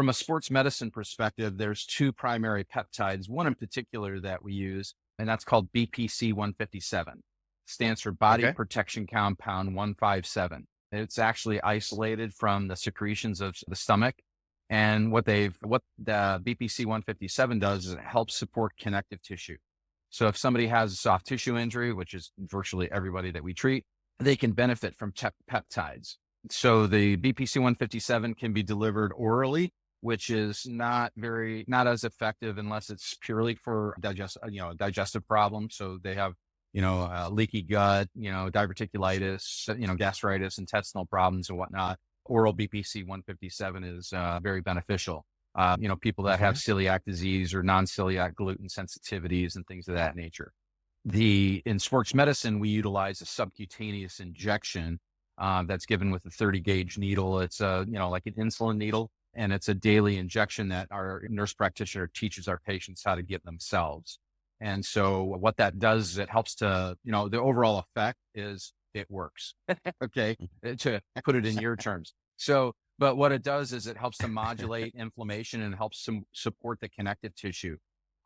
From a sports medicine perspective, there's two primary peptides, one in particular that we use, and that's called BPC-157. Stands for Body Okay. Protection Compound 157. It's actually isolated from the secretions of the stomach. And what the BPC-157 does is it helps support connective tissue. So if somebody has a soft tissue injury, which is virtually everybody that we treat, they can benefit from peptides. So the BPC-157 can be delivered orally, which is not as effective unless it's purely for digestive problems. So they have, leaky gut, diverticulitis, gastritis, intestinal problems and whatnot. Oral BPC 157 is very beneficial. People that have Okay. celiac disease or non-celiac gluten sensitivities and things of that nature. In sports medicine, we utilize a subcutaneous injection that's given with a 30 gauge needle. It's like an insulin needle, and it's a daily injection that our nurse practitioner teaches our patients how to give themselves. And so what that does is it helps to, the overall effect is it works. Okay. To put it in your terms. So, but what it does is it helps to modulate inflammation and helps support the connective tissue. Mm.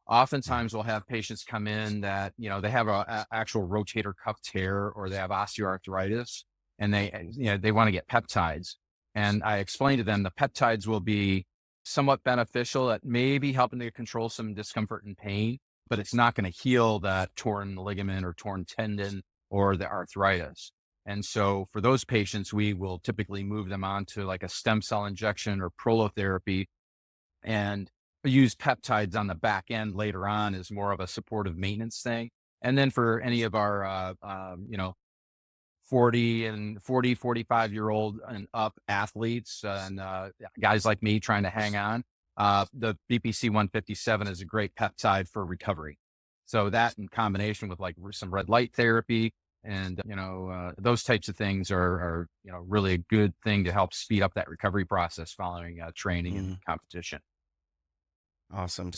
Oftentimes we'll have patients come in that, they have a actual rotator cuff tear or they have osteoarthritis and they want to get peptides. And I explained to them the peptides will be somewhat beneficial at maybe helping to control some discomfort and pain, but it's not going to heal that torn ligament or torn tendon or the arthritis. And so for those patients, we will typically move them on to like a stem cell injection or prolotherapy and use peptides on the back end later on as more of a supportive maintenance thing. And then for any of our, 45-year-old and up athletes and guys like me trying to hang on, the BPC 157 is a great peptide for recovery. So that in combination with like some red light therapy and, those types of things are, really a good thing to help speed up that recovery process following training and Mm. competition. Awesome.